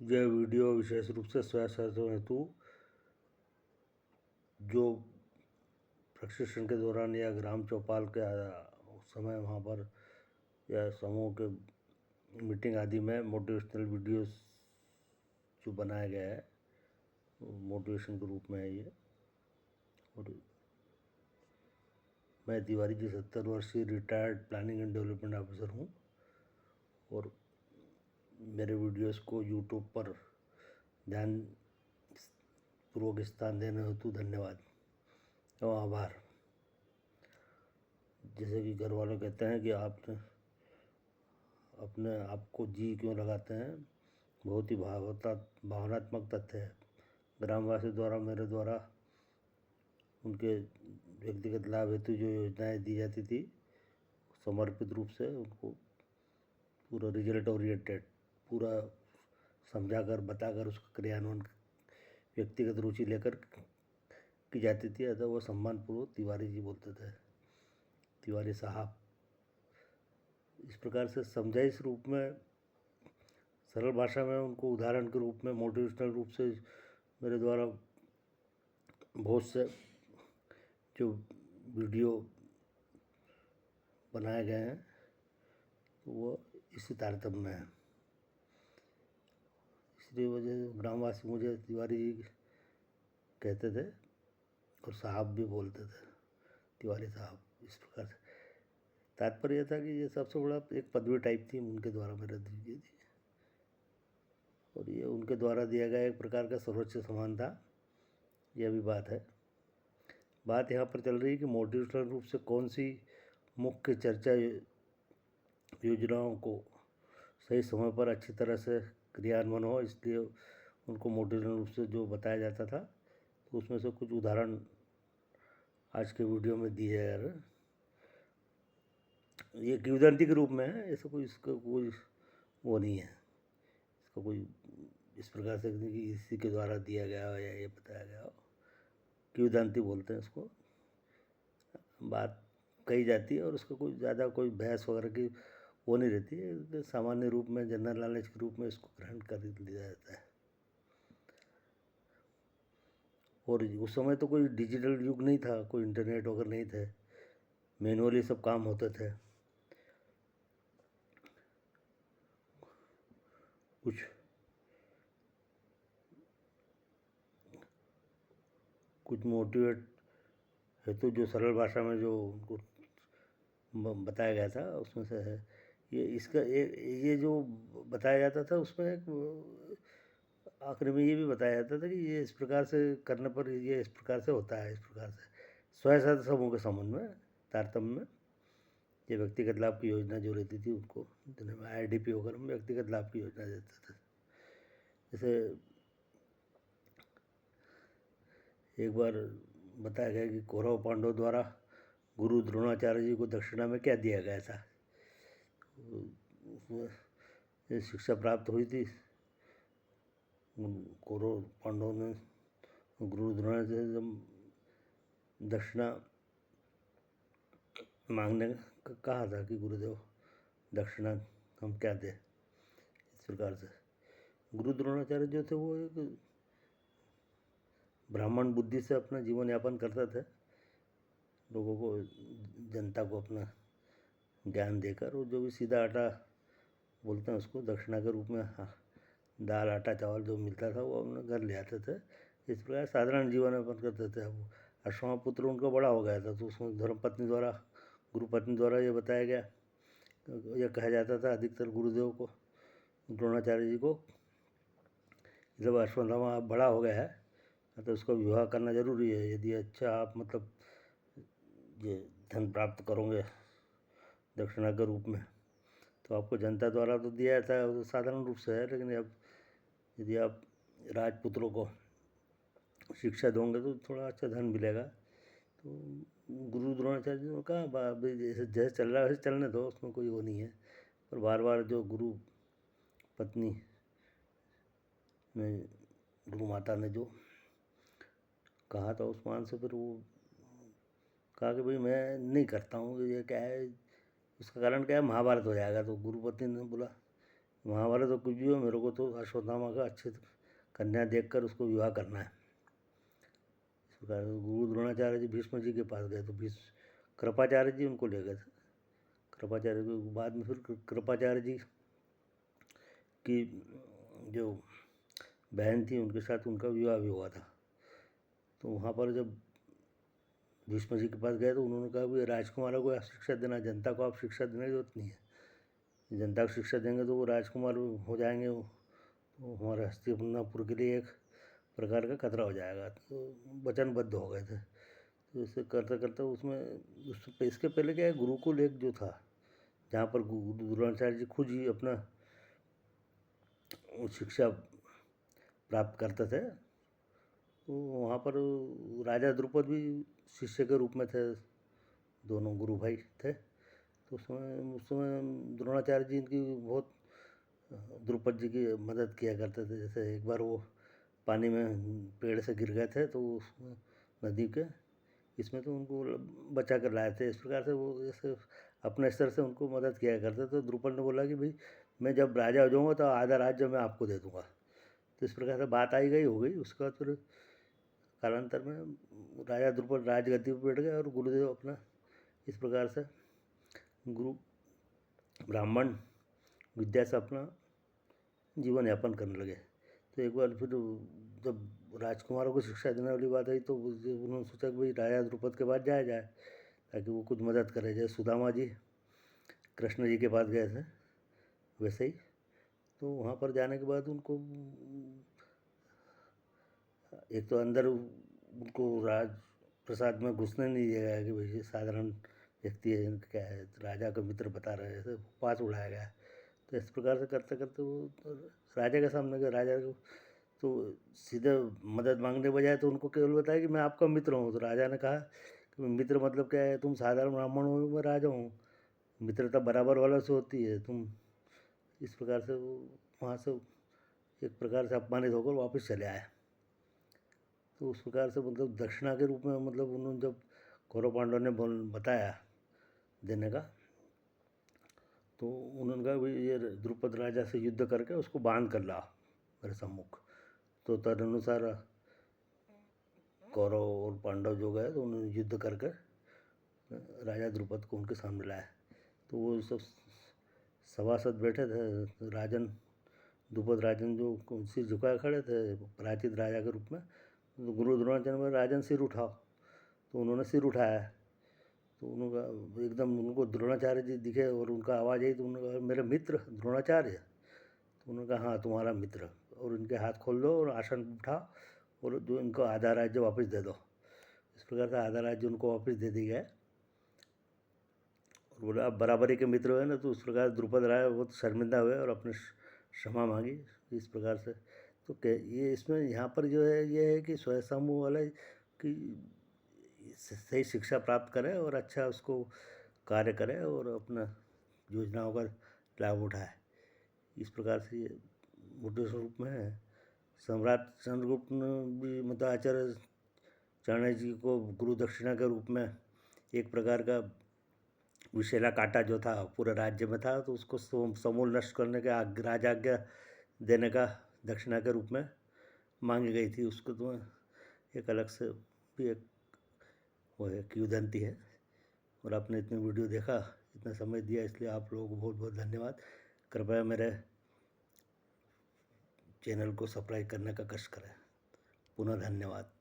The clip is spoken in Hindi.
यह वीडियो विशेष रूप से स्वयं हेतु जो प्रशिक्षण के दौरान या ग्राम चौपाल के उस समय वहाँ पर या समूह के मीटिंग आदि में मोटिवेशनल वीडियोस जो बनाया गया है मोटिवेशन के रूप में है ये। और मैं तिवारी जी 70 वर्षीय retired planning and development officer हूँ और मेरे वीडियोस को यूट्यूब पर ध्यान पूर्वक स्थान देने हेतु धन्यवाद और आभार। जैसे कि घर वाले कहते हैं कि आपने अपने आप को जी क्यों लगाते हैं, बहुत ही भावनात्मक तथ्य है। ग्रामवासी द्वारा मेरे द्वारा उनके व्यक्तिगत लाभ हेतु जो योजनाएं दी जाती थी समर्पित रूप से उनको पूरा रिजल्ट ओरिएंटेड पूरा समझाकर बताकर उसका क्रियान्वयन व्यक्तिगत रुचि लेकर की जाती थी। अतः वो सम्मानपूर्वक तिवारी जी बोलते थे, तिवारी साहब। इस प्रकार से समझाइश रूप में सरल भाषा में उनको उदाहरण के रूप में मोटिवेशनल रूप से मेरे द्वारा बहुत से जो वीडियो बनाए गए हैं तो वो इसी तारतम्य में है। इसलिए वजह ग्रामवासी मुझे तिवारी जी कहते थे और साहब भी बोलते थे, तिवारी साहब। इस प्रकार से तात्पर्य था कि ये सबसे बड़ा एक पदवी टाइप थी उनके द्वारा मेरे दी गई थी और ये उनके द्वारा दिया गया एक प्रकार का सर्वोच्च सम्मान था। यह भी बात है। बात यहाँ पर चल रही है कि मोटिवेशनल रूप से कौन सी मुख्य चर्चा योजनाओं को सही समय पर अच्छी तरह से क्रियान्वयन हो, इसलिए उनको मोटिवेशनल रूप से जो बताया जाता था तो उसमें से कुछ उदाहरण आज के वीडियो में दिए जा रहे हैं। ये किंवदंती के रूप में है, ऐसा कोई इसका कोई वो नहीं है, इसका कोई इस प्रकार से कि इसी के द्वारा दिया गया हो या ये बताया गया हो। किंवदंती बोलते हैं इसको। बात कही जाती है और उसका कोई ज़्यादा कोई बहस वगैरह की वो नहीं रहती है। सामान्य रूप में जनरल नॉलेज के रूप में इसको ग्रहण कर लिया जाता है। और उस समय तो कोई डिजिटल युग नहीं था, कोई इंटरनेट वगैरह नहीं थे, मैनुअली सब काम होते थे। कुछ मोटिवेट हेतु जो सरल भाषा में जो उनको बताया गया था उसमें से है ये। इसका ये जो बताया जाता था उसमें एक आखिर में ये भी बताया जाता था कि ये इस प्रकार से करने पर ये इस प्रकार से होता है। इस प्रकार से स्वयं सहायता समूह के संबंध में तारतम्य में ये व्यक्तिगत लाभ की योजना जो रहती थी उनको जिन्हें में IDP वगैरह में व्यक्तिगत लाभ की योजना देते थे। जैसे एक बार बताया गया कि कौरव पांडव द्वारा गुरु द्रोणाचार्य जी को दक्षिणा में क्या दिया गया था। उसमें शिक्षा प्राप्त हुई थी। कौरव पांडव ने गुरु द्रोणाचार्य से जब दक्षिणा मांगने कहा था कि गुरुदेव दक्षिणा हम क्या दें। इस प्रकार से गुरु द्रोणाचार्य जो थे वो एक ब्राह्मण बुद्धि से अपना जीवन यापन करते थे, लोगों को जनता को अपना ज्ञान देकर। और जो भी सीधा आटा बोलते हैं उसको दक्षिणा के रूप में दाल आटा चावल जो मिलता था वो अपने घर ले आते थे। इस प्रकार साधारण जीवन यापन करते थे। वो अश्वमा पुत्र उनका बड़ा हो गया था तो उसमें धर्मपत्नी द्वारा गुरुपत्नी द्वारा ये बताया गया, यह कहा जाता था अधिकतर गुरुदेव को द्रोणाचार्य जी को, जब अश्वत्थामा आप बड़ा हो गया है तो उसका विवाह करना जरूरी है। यदि अच्छा आप मतलब ये धन प्राप्त करोगे दक्षिणा के रूप में तो आपको जनता द्वारा तो दिया जाता है, वो साधारण रूप से है, लेकिन अब यदि आप राजपुत्रों को शिक्षा दोगे तो थोड़ा अच्छा धन मिलेगा। तो गुरु द्रोणाचार्य जी ने कहा जैसे जैसे चल रहा है वैसे चलने दो, उसमें कोई वो नहीं है। पर बार बार जो गुरु पत्नी ने गुरु माता ने जो कहा था उस मान से फिर वो कहा कि भाई मैं नहीं करता हूँ, ये क्या है, उसका कारण क्या है, महाभारत हो जाएगा। तो गुरुपति ने बोला महाभारत तो कुछ भी हो, मेरे को तो अश्वत्थामा का अच्छे कन्या देखकर उसको विवाह करना है। इस प्रकार गुरु द्रोणाचार्य जी भीष्म जी के पास गए तो कृपाचार्य जी उनको ले गए थे। कृपाचार्य को बाद में फिर कृपाचार्य जी की जो बहन थी उनके साथ उनका विवाह भी हुआ था। तो वहाँ पर जब भीष्म जी के पास गए तो उन्होंने कहा कि राजकुमारों को आप शिक्षा देना, जनता को आप शिक्षा देने की जरूरत नहीं है। जनता को शिक्षा देंगे तो वो राजकुमार हो जाएंगे, वो हमारे हस्तिनापुर के लिए एक प्रकार का खतरा हो जाएगा। तो वचनबद्ध हो गए थे। तो इसे करते करते उसमें इसके पहले क्या है, गुरुकुल एक जो था जहाँ पर द्रोणाचार्य जी खुद ही अपना शिक्षा प्राप्त करते थे, तो वहाँ पर राजा द्रुपद भी शिष्य के रूप में थे, दोनों गुरु भाई थे। तो उस समय द्रोणाचार्य जी इनकी बहुत द्रुपद जी की मदद किया करते थे। जैसे एक बार वो पानी में पेड़ से गिर गए थे तो उसमें नदी के इसमें तो उनको बचा कर लाए थे। इस प्रकार से वो जैसे अपने स्तर से उनको मदद किया करते। तो द्रुपद ने बोला कि भाई मैं जब राजा हो जाऊँगा तो आधा राज्य मैं आपको दे दूँगा। तो इस प्रकार से बात आई गई हो गई। उसके बाद फिर कालांतर में राजा द्रुपद राजगद्दी पर बैठ गए और गुरुदेव अपना इस प्रकार से गुरु ब्राह्मण विद्या से अपना जीवन यापन करने लगे। तो एक बार फिर जब राजकुमारों को शिक्षा देने वाली बात आई तो उन्होंने सोचा कि भाई राजा द्रुपद के पास जाया जाए ताकि वो कुछ मदद करे। जैसे सुदामा जी कृष्ण जी के पास गए थे वैसे ही। तो वहाँ पर जाने के बाद उनको एक तो अंदर उनको राज प्रसाद में घुसने नहीं दिया गया कि भाई साधारण व्यक्ति है, क्या है, राजा का मित्र बता रहे हैं, ऐसे पास उड़ाया गया। तो इस प्रकार से करते करते वो तो राजा के सामने गए। राजा को तो सीधे मदद मांगने बजाय तो उनको केवल बताया कि मैं आपका मित्र हूँ। तो राजा ने कहा कि मित्र मतलब क्या है, तुम साधारण ब्राह्मण हो, मैं राजा हूँ, मित्रता बराबर वाला से होती है। तुम इस प्रकार से वो वहाँ से एक प्रकार से अपमानित होकर वापस चले आए। तो उस प्रकार से मतलब दक्षिणा के रूप में मतलब उन्होंने जब कौरव पांडव ने बताया देने का, तो उन्होंने कहा भाई ये द्रुपद राजा से युद्ध करके उसको बांध कर ला मेरे सम्मुख। तो तदनुसार कौरव और पांडव जो गए तो उन्होंने युद्ध करके राजा द्रुपद को उनके सामने लाया। तो वो सब सभासद बैठे थे। राजन द्रुपद राजन जो सिर झुकाए खड़े थे पराजित राजा के रूप में। तो गुरु द्रोणाचार्य में राजन सिर उठाओ, तो उन्होंने सिर उठाया। तो उन्होंने एकदम उनको द्रोणाचार्य जी दिखे और उनका आवाज़ आई तो उन्होंने कहा मेरे मित्र द्रोणाचार्य। तो उन्होंने कहा हाँ तुम्हारा मित्र, और इनके हाथ खोल दो और आसन उठाओ और जो इनको आधा राज्य वापस दे दो। इस प्रकार से आधा राज्य उनको वापस दे दी गया। और बोला अब बराबरी के मित्र हुए ना। तो उस प्रकार द्रुपद राय बहुत शर्मिंदा हुए और अपने क्षमा मांगी इस प्रकार से। तो ये इसमें यहाँ पर जो है ये है कि स्वयं समूह वाले कि सही शिक्षा प्राप्त करें और अच्छा उसको कार्य करें और अपना योजनाओं का लाभ उठाए। इस प्रकार से ये मोटे स्वरूप में है। सम्राट चंद्रगुप्त ने भी मतलब आचार्य चाणक्य जी को गुरु दक्षिणा के रूप में एक प्रकार का विषैला कांटा जो था पूरे राज्य में था, तो उसको समूल नष्ट करने के राजाज्ञा देने का दक्षिणा के रूप में मांगी गई थी। उसको तो एक अलग से भी एक वो है किंवदंती है। और आपने इतने वीडियो देखा, इतना समय दिया, इसलिए आप लोगों को बहुत बहुत धन्यवाद। कृपया मेरे चैनल को सब्सक्राइब करने का कष्ट करें। पुनः धन्यवाद।